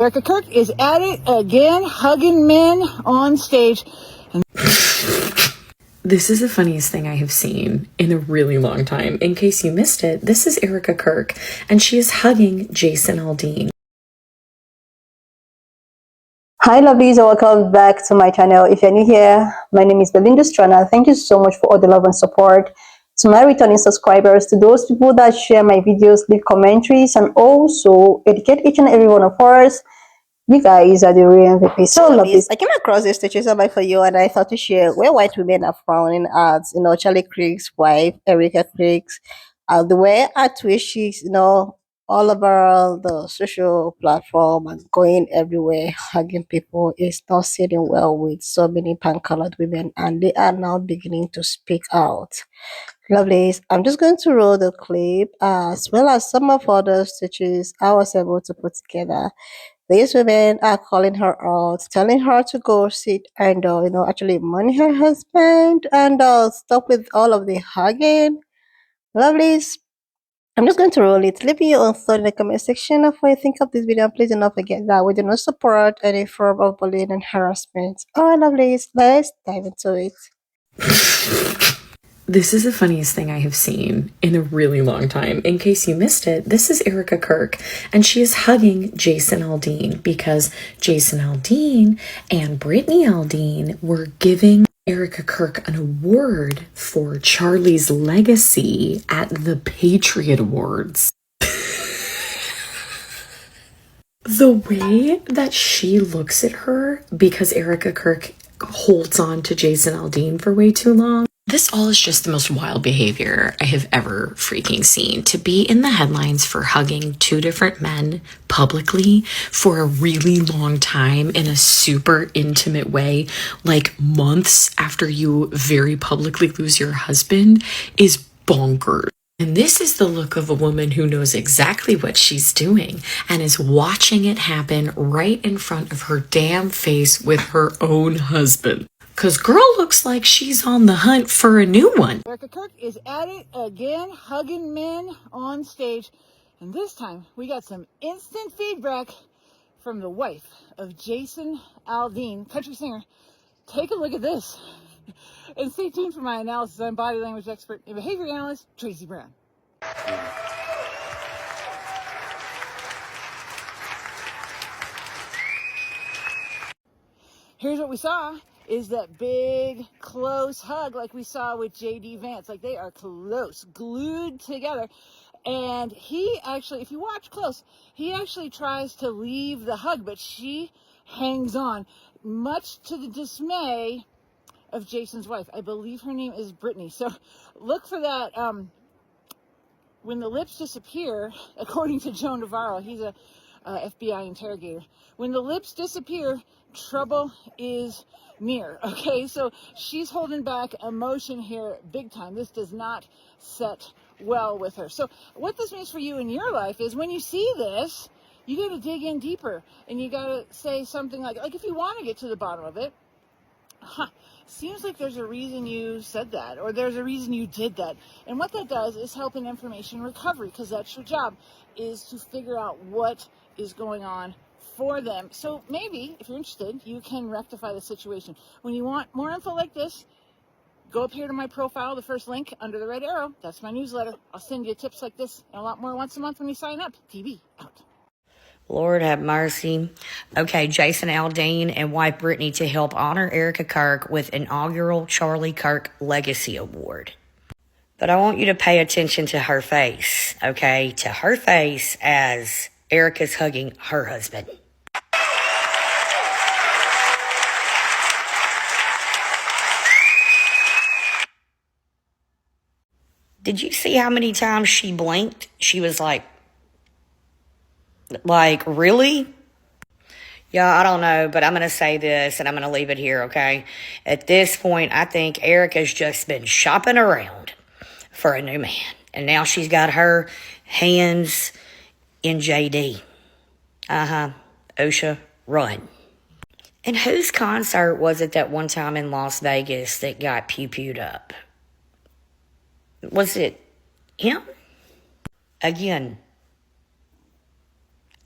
Erika Krik is at it again, hugging men on stage. This is the funniest thing I have seen in a really long time. In case you missed it, this is Erika Krik, and she is hugging Jason Aldean. Hi lovelies, and welcome back to my channel. If you're new here, my name is Belinda Strana. Thank you so much for all the love and support. To my returning subscribers, to those people that share my videos, leave commentaries, and also educate each and every one of us, you guys are the real MVP. So lovelies, I came across this stitches on my For You, and I thought to share where white women are frowning at, Charlie Crick's wife, Erika Crick's, the way at which she's, all over the social platform and going everywhere, hugging people is not sitting well with so many pan-colored women, and they are now beginning to speak out. Lovelies, I'm just going to roll the clip as well as some of other stitches I was able to put together. These women are calling her out, telling her to go sit and, actually money her husband and stop with all of the hugging. Lovelies, I'm just going to roll it. Leave me your thought in the comment section of what you think of this video. And please do not forget that we do not support any form of bullying and harassment. Alright, lovelies, let's dive into it. This is the funniest thing I have seen in a really long time. In case you missed it, this is Erika Krik, and she is hugging Jason Aldean because Jason Aldean and Brittany Aldean were giving Erika Krik an award for Charlie's legacy at the Patriot Awards. The way that she looks at her because Erika Krik holds on to Jason Aldean for way too long. This all is just the most wild behavior I have ever freaking seen. To be in the headlines for hugging two different men publicly for a really long time in a super intimate way, like months after you very publicly lose your husband, is bonkers. And this is the look of a woman who knows exactly what she's doing and is watching it happen right in front of her damn face with her own husband. Cause girl looks like she's on the hunt for a new one. Erika Krik is at it again, hugging men on stage. And this time, we got some instant feedback from the wife of Jason Aldean, country singer. Take a look at this. And stay tuned for my analysis. I'm body language expert and behavior analyst, Tracy Brown. Here's what we saw is that big, close hug like we saw with J.D. Vance. Like they are close, glued together. And he actually, if you watch close, he actually tries to leave the hug, but she hangs on, much to the dismay of Jason's wife. I believe her name is Brittany. So look for that. When the lips disappear, according to Joe Navarro, he's a FBI interrogator. When the lips disappear, trouble is near. Okay, so she's holding back emotion here big time. This does not set well with her. So what this means for you in your life is when you see this, you got to dig in deeper and you got to say something like if you want to get to the bottom of it, seems like there's a reason you said that, or there's a reason you did that. And what that does is help in information recovery, because that's your job, is to figure out what is going on for them. So maybe, if you're interested, you can rectify the situation. When you want more info like this, go up here to my profile, the first link under the red arrow. That's my newsletter. I'll send you tips like this and a lot more once a month when you sign up. TV out. Lord have mercy. Okay, Jason Aldean and wife Brittany to help honor Erika Krik with inaugural Charlie Kirk Legacy Award. But I want you to pay attention to her face, okay? To her face as Erika's hugging her husband. Did you see how many times she blinked? She was like, really? Yeah, I don't know, but I'm going to say this and I'm going to leave it here, okay? At this point, I think Erika's just been shopping around for a new man. And now she's got her hands in JD. OSHA, run. And whose concert was it that one time in Las Vegas that got pew-pewed up? Was it him? Again,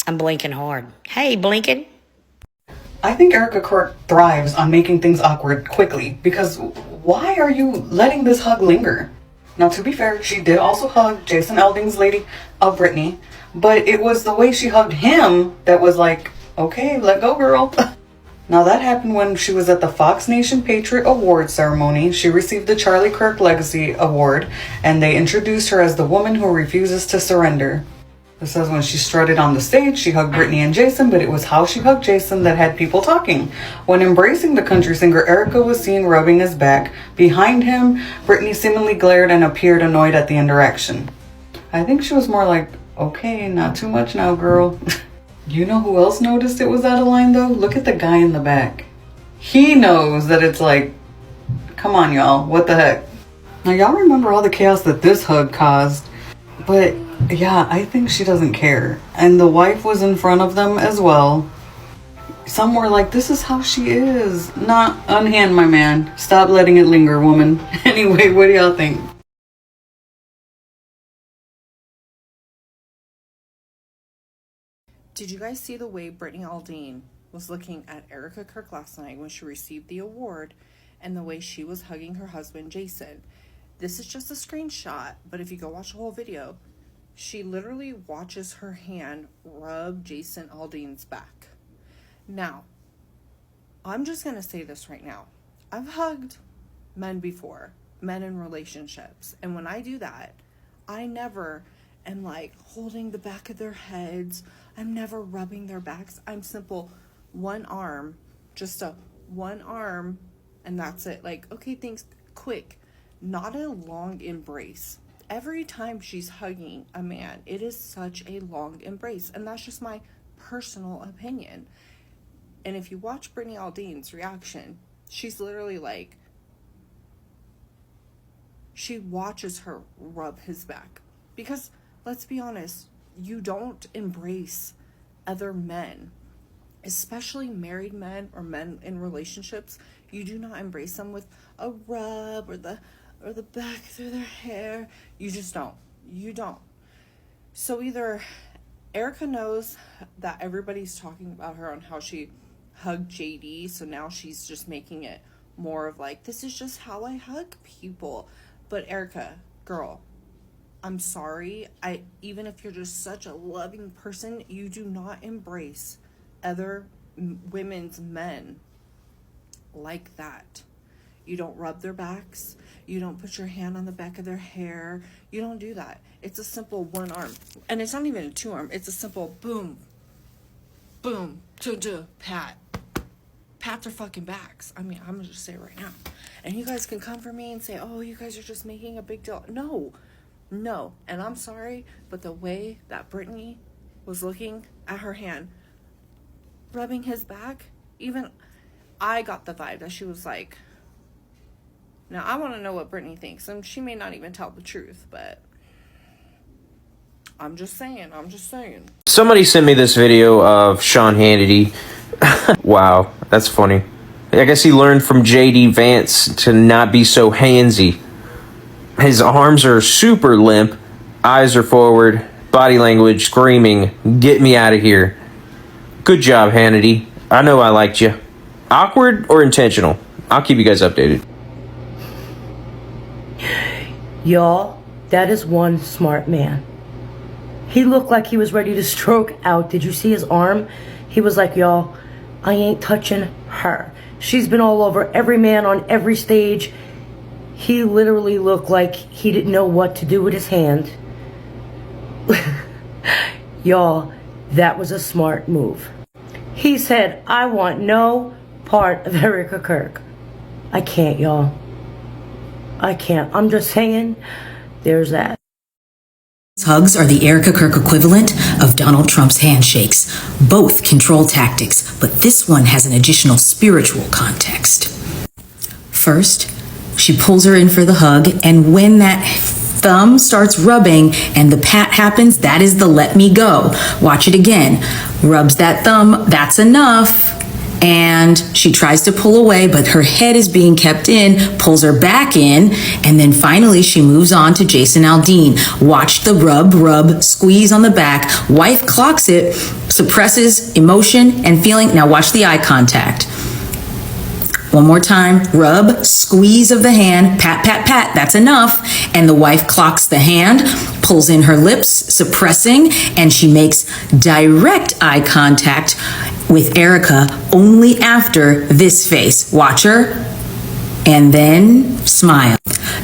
I'm blinking hard. Hey, blinking. I think Erika Krik thrives on making things awkward quickly, because why are you letting this hug linger? Now, to be fair, she did also hug Jason Aldean's lady of Brittany, but it was the way she hugged him that was like, okay, let go, girl. Now, that happened when she was at the Fox Nation Patriot Award ceremony. She received the Charlie Kirk Legacy Award, and they introduced her as the woman who refuses to surrender. It says when she strutted on the stage, she hugged Brittany and Jason, but it was how she hugged Jason that had people talking. When embracing the country singer, Erika was seen rubbing his back. Behind him, Brittany seemingly glared and appeared annoyed at the interaction. I think she was more like, okay, not too much now, girl. You know who else noticed it was out of line, though? Look at the guy in the back. He knows that it's like, come on, y'all, what the heck? Now, y'all remember all the chaos that this hug caused, but yeah, I think she doesn't care. And the wife was in front of them as well. Some were like, this is how she is. Not unhand, my man. Stop letting it linger, woman. Anyway, what do y'all think? Did you guys see the way Brittany Aldean was looking at Erika Krik last night when she received the award, and the way she was hugging her husband, Jason? This is just a screenshot, but if you go watch the whole video, she literally watches her hand rub Jason Aldean's back. Now, I'm just going to say this right now. I've hugged men before, men in relationships, and when I do that, I never am like holding the back of their heads. I'm never rubbing their backs. I'm simple one arm, just a one arm, and that's it. Like, okay, thanks, quick. Not a long embrace. Every time she's hugging a man, it is such a long embrace, and that's just my personal opinion. And if you watch Brittany Aldean's reaction, she's literally like, she watches her rub his back. Because, let's be honest, you don't embrace other men, especially married men or men in relationships. You do not embrace them with a rub or the back through their hair. You just don't. You don't. So either Erika knows that everybody's talking about her on how she hugged JD, so now she's just making it more of like, this is just how I hug people. But Erika, girl, I'm sorry. Even if you're just such a loving person, you do not embrace other women's men like that. You don't rub their backs. You don't put your hand on the back of their hair. You don't do that. It's a simple one arm. And it's not even a two arm. It's a simple boom, boom, pat. Pat their fucking backs. I mean, I'm going to just say it right now. And you guys can come for me and say, oh, you guys are just making a big deal. No. And I'm sorry, but the way that Brittany was looking at her hand, rubbing his back, even I got the vibe that she was like, now I want to know what Brittany thinks, and she may not even tell the truth, but I'm just saying. Somebody sent me this video of Sean Hannity. Wow, that's funny. I guess he learned from JD Vance to not be so handsy. His arms are super limp, eyes are forward, body language screaming, get me out of here. Good job, Hannity. I know I liked you. Awkward or intentional? I'll keep you guys updated. Y'all, that is one smart man. He looked like he was ready to stroke out. Did you see his arm? He was like, y'all, I ain't touching her. She's been all over every man on every stage. He literally looked like he didn't know what to do with his hand. Y'all, that was a smart move. He said, I want no part of Erika Krik. I can't, y'all. I can't. I'm just saying, there's that. Hugs are the Erika Krik equivalent of Donald Trump's handshakes. Both control tactics, but this one has an additional spiritual context. First, she pulls her in for the hug, and when that thumb starts rubbing and the pat happens, that is the let me go. Watch it again. Rubs that thumb, that's enough. And she tries to pull away, but her head is being kept in, pulls her back in, and then finally she moves on to Jason Aldean. Watch the rub, squeeze on the back. Wife clocks it, suppresses emotion and feeling. Now watch the eye contact. One more time, rub, squeeze of the hand, pat, pat, pat, that's enough. And the wife clocks the hand, pulls in her lips, suppressing, and she makes direct eye contact with Erika only after this face. Watch her, and then smile.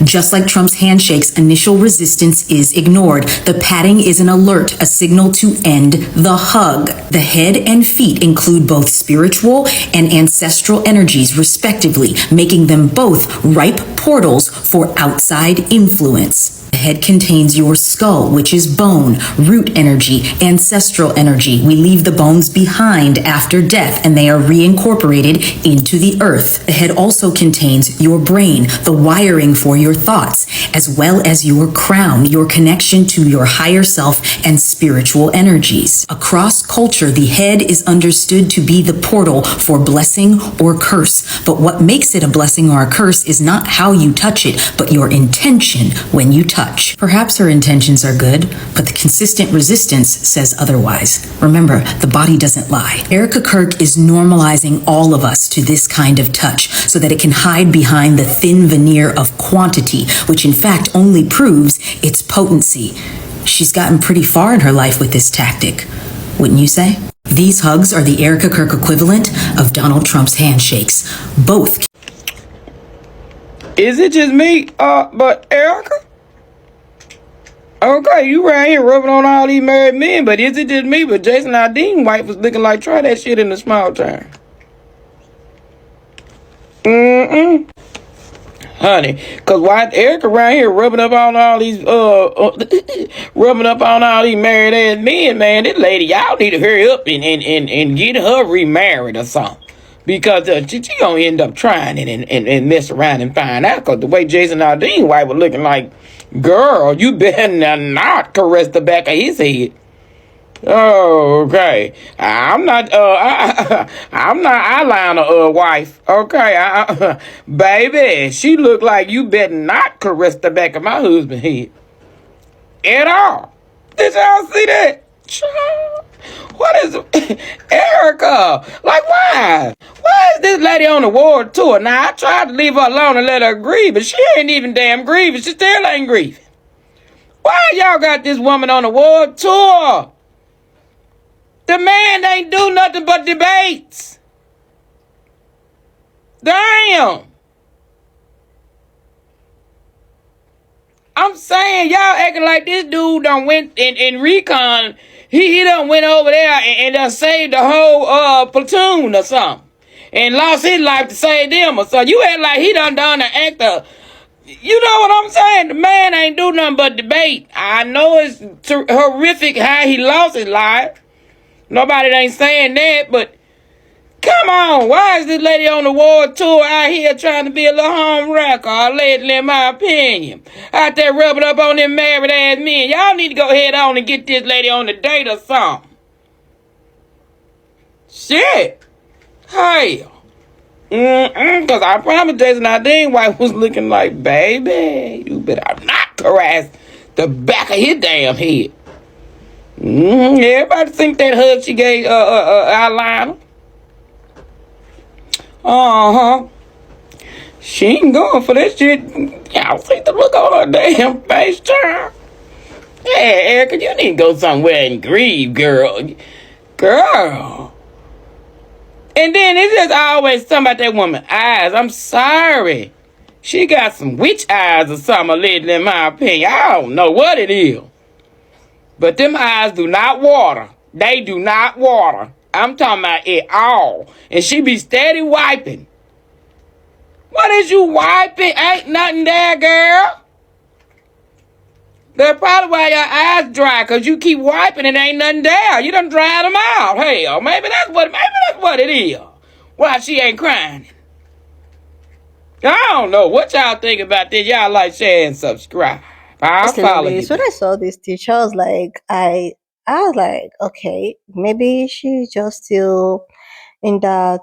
Just like Trump's handshakes, initial resistance is ignored. The patting is an alert, a signal to end the hug. The head and feet include both spiritual and ancestral energies, respectively, making them both ripe portals for outside influence. The head contains your skull, which is bone, root energy, ancestral energy. We leave the bones behind after death and they are reincorporated into the earth. The head also contains your brain, the wiring for your thoughts, as well as your crown, your connection to your higher self and spiritual energies. Across culture, the head is understood to be the portal for blessing or curse. But what makes it a blessing or a curse is not how you touch it, but your intention when you touch. Perhaps her intentions are good, but the consistent resistance says otherwise. Remember, the body doesn't lie. Erika Krik is normalizing all of us to this kind of touch so that it can hide behind the thin veneer of quantity, which in fact only proves its potency. She's gotten pretty far in her life with this tactic, wouldn't you say? These hugs are the Erika Krik equivalent of Donald Trump's handshakes. Both. Is it just me? But Erika? Okay, you right here rubbing on all these married men, but is it just me? But Jason Aldean's wife was looking like, try that shit in the small town. Honey, cause why Erika around here rubbing up on all these rubbing up on all these married ass men, man. This lady, y'all need to hurry up and get her remarried or something. Because she gonna end up trying it and mess around and find out. Cause the way Jason Aldean's wife was looking like, girl, you better not caress the back of his head. Oh, okay. I'm not eyeliner wife. Okay, baby, she look like you better not caress the back of my husband's head at all. Did y'all see that? What is Erika? Like, why? Why is this lady on the world tour? Now, I tried to leave her alone and let her grieve, but she ain't even damn grieving. She still ain't grieving. Why y'all got this woman on the world tour? The man ain't do nothing but debates. Damn. I'm saying, y'all acting like this dude done went in recon. He done went over there and done saved the whole platoon or something. And lost his life to save them or something. You act like he done an actor. You know what I'm saying? The man ain't do nothing but debate. I know it's horrific how he lost his life. Nobody ain't saying that, but come on. Why is this lady on the world tour out here trying to be a little home wrecker? Lately, in my opinion. Out there rubbing up on them married ass men. Y'all need to go head on and get this lady on a date or something. Shit. Hell. Because I promise Jason Aldean's wife was looking like, baby, you better not caress the back of his damn head. Everybody think that hug she gave eyeliner. She ain't going for that shit. Y'all see the look on her damn face, child. Hey, Erika, you need to go somewhere and grieve, girl. Girl. And then it's just always something about that woman's eyes. I'm sorry. She got some witch eyes or something, allegedly, in my opinion. I don't know what it is. But them eyes do not water. They do not water. I'm talking about it all. And she be steady wiping. What is you wiping? Ain't nothing there, girl. That's probably why your eyes dry, because you keep wiping and ain't nothing there. You done dried them out. Hell, maybe that's what it is. Why she ain't crying. I don't know. What y'all think about this? Y'all like, share, and subscribe. I'll follow you. When I saw this teacher, I was like, okay, maybe she just still in that,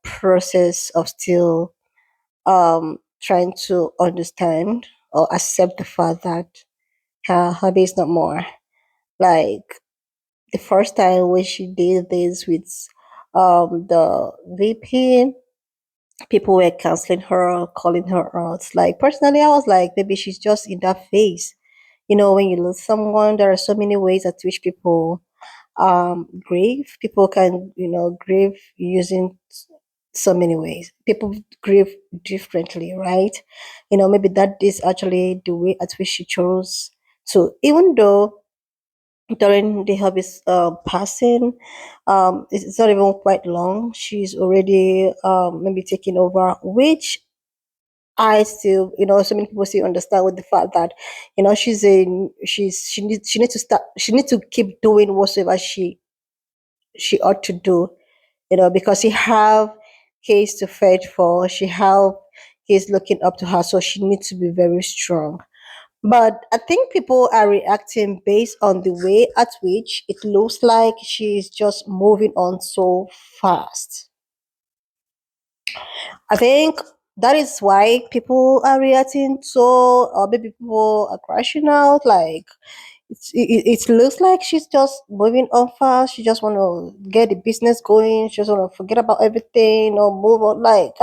process of still trying to understand or accept the fact that her hobby is not more. Like the first time when she did this with the VP, people were canceling her, calling her out. Like personally, I was like, maybe she's just in that phase. When you lose someone, there are so many ways at which people grieve. People can, grieve using so many ways. People grieve differently, right? Maybe that is actually the way at which she chose to, even though during the hobby's passing, it's not even quite long. She's already maybe taking over, which I still, so many people still understand with the fact that, she needs to start, she needs to keep doing whatsoever she ought to do, because she have kids to fight for, she have kids looking up to her, so she needs to be very strong. But I think people are reacting based on the way at which it looks like she's just moving on so fast. I think that is why people are reacting so, or maybe people are crashing out. Like it looks like she's just moving on fast. She just want to get the business going. She just want to forget about everything or move on. Like,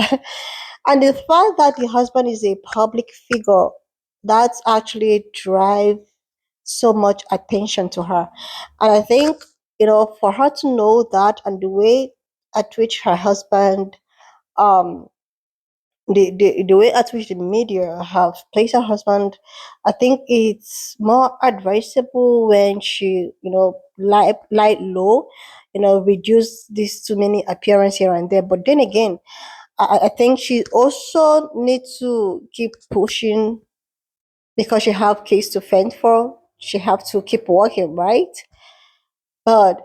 and the fact that the husband is a public figure, that's actually drive so much attention to her. And I think, for her to know that and the way at which her husband, um, the way at which the media have placed her husband, I think it's more advisable when she, lie low, reduce these too many appearance here and there. But then again, I think she also needs to keep pushing because she have kids to fend for. She have to keep working, right? But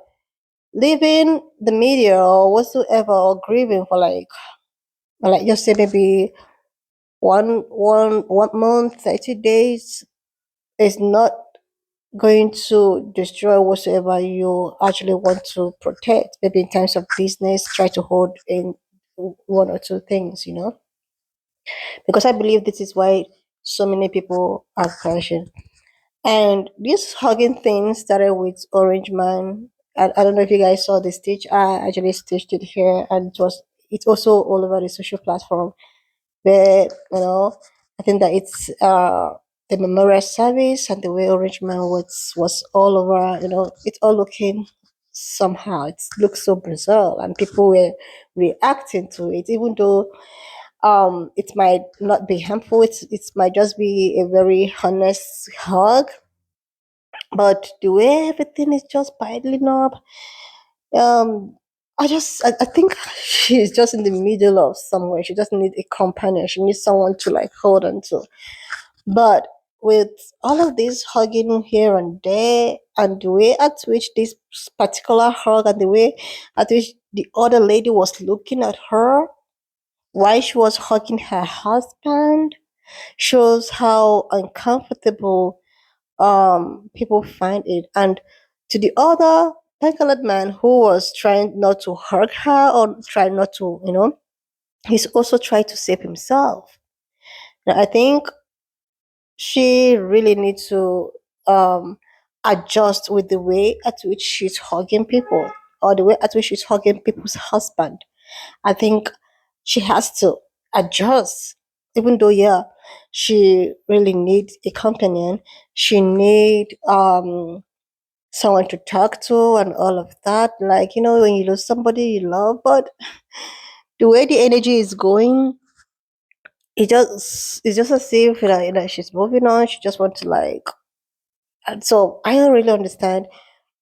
leaving the media or whatsoever or grieving for like just say maybe one month, 30 days is not going to destroy whatsoever you actually want to protect. Maybe in terms of business, try to hold in one or two things, because I believe this is why so many people are crashing. And this hugging thing started with Orange Man. I don't know if you guys saw the stitch. I actually stitched it here, and it's also all over the social platform. Where I think that it's the memorial service and the way Orange Man was all over. It's all looking somehow. It looks so bizarre, and people were reacting to it, even though it might not be harmful. It might just be a very honest hug, but the way everything is just piling up, I think she's just in the middle of somewhere. She just needs a companion. She needs someone to like hold on to. But with all of this hugging here and there, and the way at which this particular hug and the way at which the other lady was looking at her while she was hugging her husband, shows how uncomfortable people find it. And to the other colored man who was trying not to hurt her or trying not to, he's also trying to save himself. Now, I think she really needs to adjust with the way at which she's hugging people or the way at which she's hugging people's husband. I think she has to adjust, even though yeah, she really needs a companion. She need someone to talk to and all of that. Like, when you lose somebody you love, but the way the energy is going, it's just as if she's moving on. She just wants to like, and so I don't really understand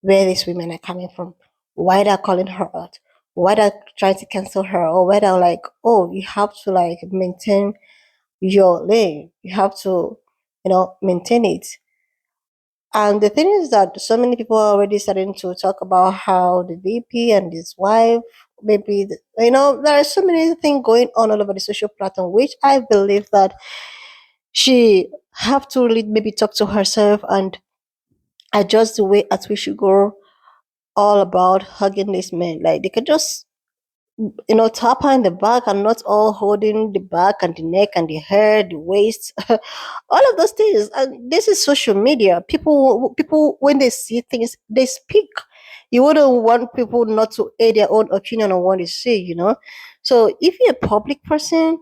where these women are coming from. Why they're calling her out, why they're trying to cancel her, or why they're like, oh, you have to like maintain your lane. You have to, maintain it. And the thing is that so many people are already starting to talk about how the VP and his wife, maybe, there are so many things going on all over the social platform, which I believe that she have to really maybe talk to herself and adjust the way at which she go all about hugging these men. Like they could just tap her in the back and not all holding the back and the neck and the hair, the waist, all of those things. And this is social media. People, when they see things, they speak. You wouldn't want people not to air their own opinion on what they see. So if you're a public person,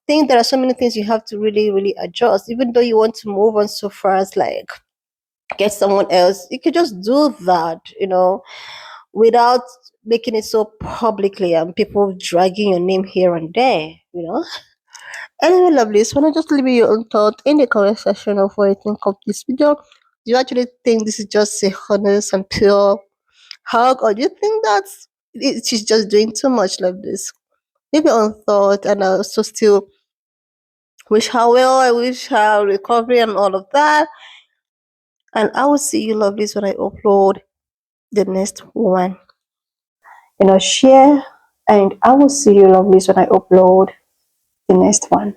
think there are so many things you have to really, really adjust. Even though you want to move on so fast, like get someone else, you could just do that, without making it so publicly and people dragging your name here and there. Anyway, lovely. So, I just leave you your own thought in the comment section of what you think of this video. Do you actually think this is just a honest and pure hug, or do you think that she's just doing too much like this? Leave your own thought, and I also still wish her well. I wish her recovery and all of that. And I will see you, lovelies, when I upload the next one. Share, and I will see you, lovelies, when I upload the next one.